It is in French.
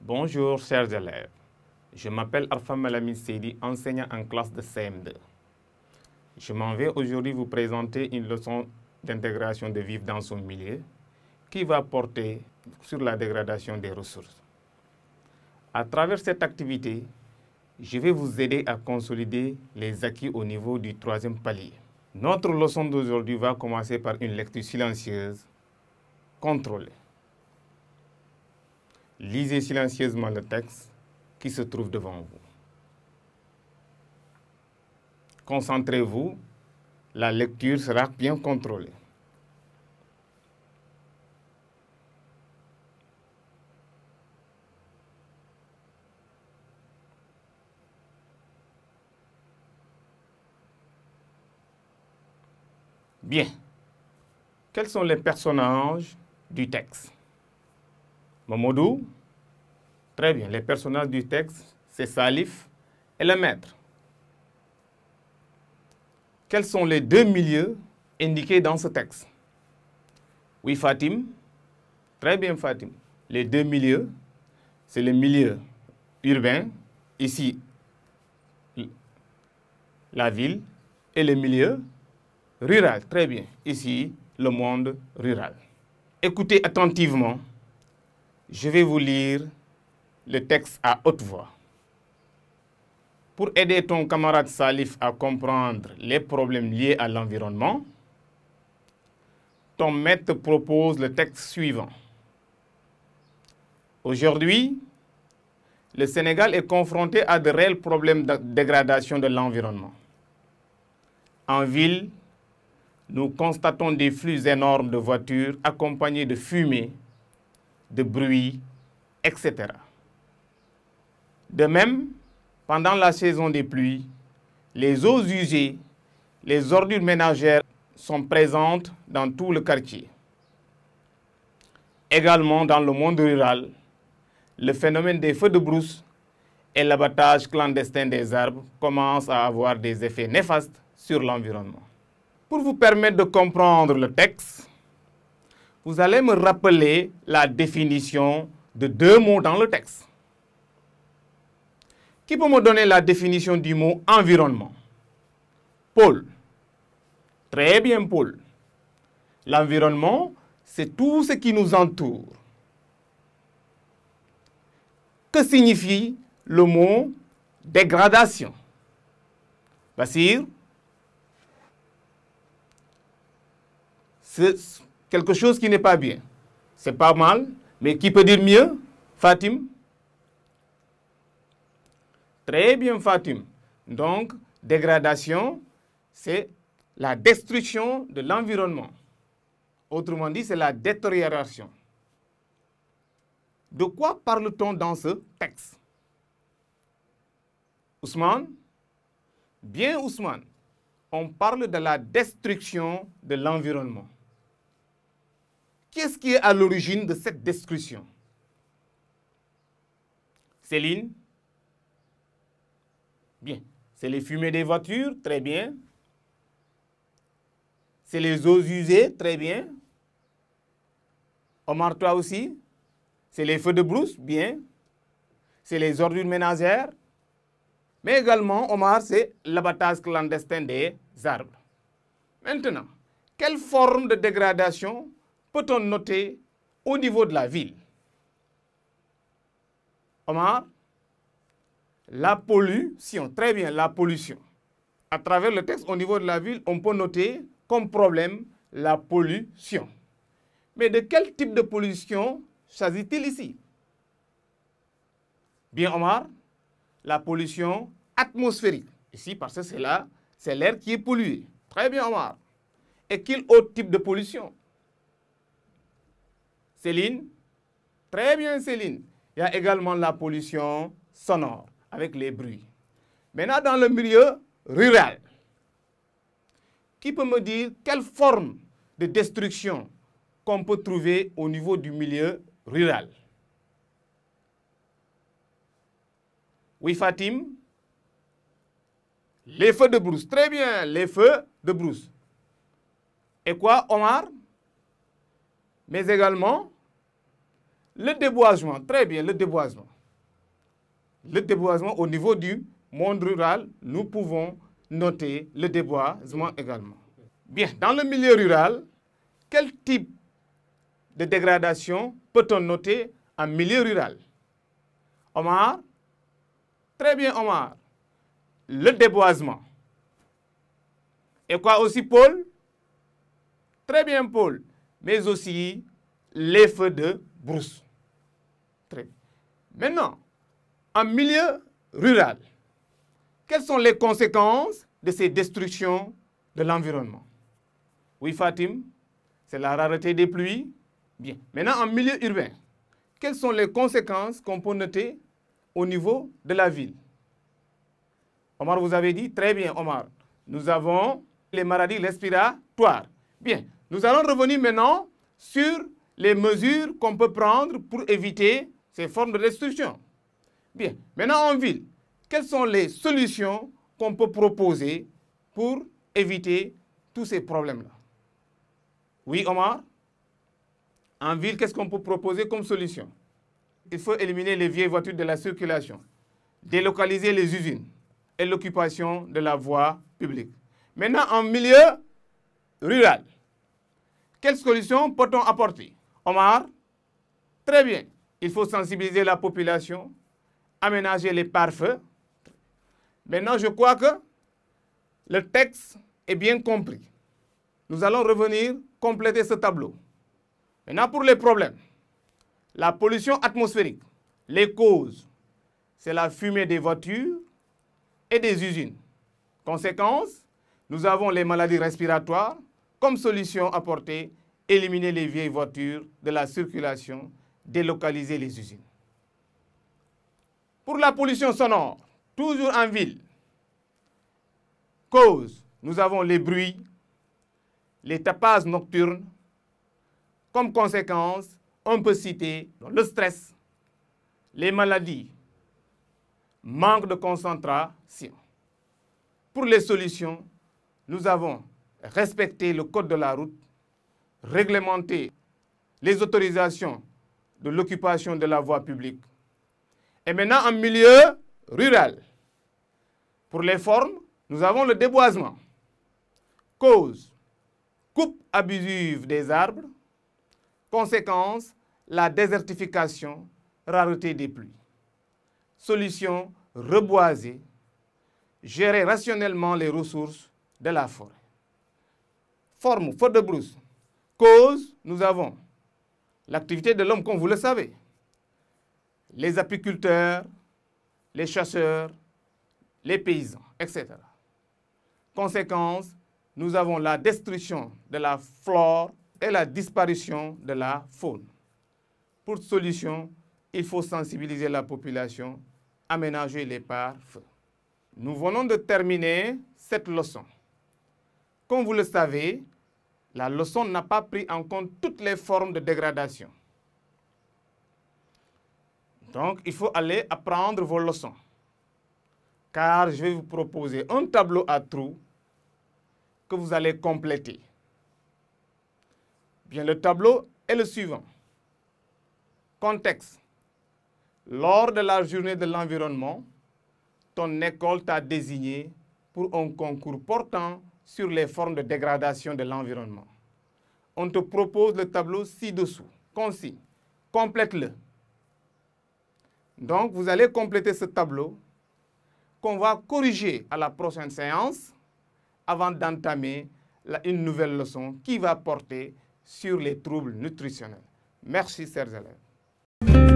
Bonjour chers élèves, je m'appelle Arfan Malamine Seydi, enseignant en classe de CM2. Je m'en vais aujourd'hui vous présenter une leçon d'intégration de vivre dans son milieu qui va porter sur la dégradation des ressources. À travers cette activité, je vais vous aider à consolider les acquis au niveau du troisième palier. Notre leçon d'aujourd'hui va commencer par une lecture silencieuse, contrôlée. Lisez silencieusement le texte qui se trouve devant vous. Concentrez-vous, la lecture sera bien contrôlée. Bien. Quels sont les personnages du texte? Mamadou? Très bien. Les personnages du texte, c'est Salif et le maître. Quels sont les deux milieux indiqués dans ce texte? Oui, Fatim. Très bien, Fatim. Les deux milieux, c'est le milieu urbain, ici, la ville, et le milieu rural. Très bien. Ici, le monde rural. Écoutez attentivement. Je vais vous lire le texte à haute voix. Pour aider ton camarade Salif à comprendre les problèmes liés à l'environnement, ton maître propose le texte suivant. Aujourd'hui, le Sénégal est confronté à de réels problèmes de dégradation de l'environnement. En ville, nous constatons des flux énormes de voitures accompagnés de fumée, de bruit, etc. De même, pendant la saison des pluies, les eaux usées, les ordures ménagères sont présentes dans tout le quartier. Également dans le monde rural, le phénomène des feux de brousse et l'abattage clandestin des arbres commencent à avoir des effets néfastes sur l'environnement. Pour vous permettre de comprendre le texte, vous allez me rappeler la définition de deux mots dans le texte. Qui peut me donner la définition du mot environnement? Paul. Très bien, Paul. L'environnement, c'est tout ce qui nous entoure. Que signifie le mot dégradation? Bassir? C'est quelque chose qui n'est pas bien. C'est pas mal, mais qui peut dire mieux? Fatim? Très bien, Fatim. Donc, dégradation, c'est la destruction de l'environnement. Autrement dit, c'est la détérioration. De quoi parle-t-on dans ce texte? Ousmane? Bien, Ousmane. On parle de la destruction de l'environnement. Qu'est-ce qui est à l'origine de cette destruction? Céline? Bien. C'est les fumées des voitures, très bien. C'est les eaux usées, très bien. Omar, toi aussi? C'est les feux de brousse, bien. C'est les ordures ménagères. Mais également, Omar, c'est l'abattage clandestin des arbres. Maintenant, quelle forme de dégradation peut-on noter au niveau de la ville? Omar? La pollution, très bien, la pollution. À travers le texte, au niveau de la ville, on peut noter comme problème la pollution. Mais de quel type de pollution s'agit-il ici? Bien, Omar, la pollution atmosphérique. Ici, parce que c'est l'air qui est pollué. Très bien, Omar. Et quel autre type de pollution? Céline? Très bien, Céline. Il y a également la pollution sonore, avec les bruits. Maintenant, dans le milieu rural, qui peut me dire quelle forme de destruction qu'on peut trouver au niveau du milieu rural? Oui, Fatim? Les feux de brousse. Très bien, les feux de brousse. Et quoi, Omar? Mais également, le déboisement. Très bien, le déboisement. le déboisement au niveau du monde rural, nous pouvons noter le déboisement également. Bien, dans le milieu rural, quel type de dégradation peut-on noter en milieu rural? Omar? Très bien, Omar. Le déboisement. Et quoi aussi, Paul? Très bien, Paul. Mais aussi les feux de brousse. Très bien. Maintenant, en milieu rural, quelles sont les conséquences de ces destructions de l'environnement? Oui, Fatim, c'est la rareté des pluies. Bien. Maintenant, en milieu urbain, quelles sont les conséquences qu'on peut noter au niveau de la ville? Omar, vous avez dit, très bien, Omar. Nous avons les maladies respiratoires. Bien, nous allons revenir maintenant sur les mesures qu'on peut prendre pour éviter ces formes de destruction. Bien, maintenant en ville, quelles sont les solutions qu'on peut proposer pour éviter tous ces problèmes-là? Oui, Omar? En ville, qu'est-ce qu'on peut proposer comme solution? Il faut éliminer les vieilles voitures de la circulation, délocaliser les usines et l'occupation de la voie publique. Maintenant, en milieu rural, quelles solutions peut-on apporter? Omar? Très bien. Il faut sensibiliser la population, aménager les pare-feux. Maintenant, je crois que le texte est bien compris. Nous allons revenir compléter ce tableau. Maintenant, pour les problèmes, la pollution atmosphérique, les causes, c'est la fumée des voitures et des usines. Conséquence, nous avons les maladies respiratoires. Comme solution apportée, éliminer les vieilles voitures de la circulation, délocaliser les usines. Pour la pollution sonore, toujours en ville, cause, nous avons les bruits, les tapages nocturnes. Comme conséquence, on peut citer le stress, les maladies, manque de concentration. Pour les solutions, nous avons respecté le code de la route, réglementer les autorisations de l'occupation de la voie publique. Et maintenant, en milieu rural, pour les formes, nous avons le déboisement. Cause, coupe abusive des arbres. Conséquence, la désertification, rareté des pluies. Solution, reboiser, gérer rationnellement les ressources de la forêt. Forme, feu de brousse. Cause, nous avons l'activité de l'homme, comme vous le savez. Les apiculteurs, les chasseurs, les paysans, etc. Conséquence, nous avons la destruction de la flore et la disparition de la faune. Pour solution, il faut sensibiliser la population, aménager les pare-feux. Nous venons de terminer cette leçon. Comme vous le savez, la leçon n'a pas pris en compte toutes les formes de dégradation. Donc, il faut aller apprendre vos leçons. Car je vais vous proposer un tableau à trous que vous allez compléter. Bien, le tableau est le suivant. Contexte. Lors de la journée de l'environnement, ton école t'a désigné pour un concours portant sur les formes de dégradation de l'environnement. On te propose le tableau ci-dessous. Consigne. Complète-le. Donc, vous allez compléter ce tableau qu'on va corriger à la prochaine séance avant d'entamer une nouvelle leçon qui va porter sur les troubles nutritionnels. Merci, chers élèves.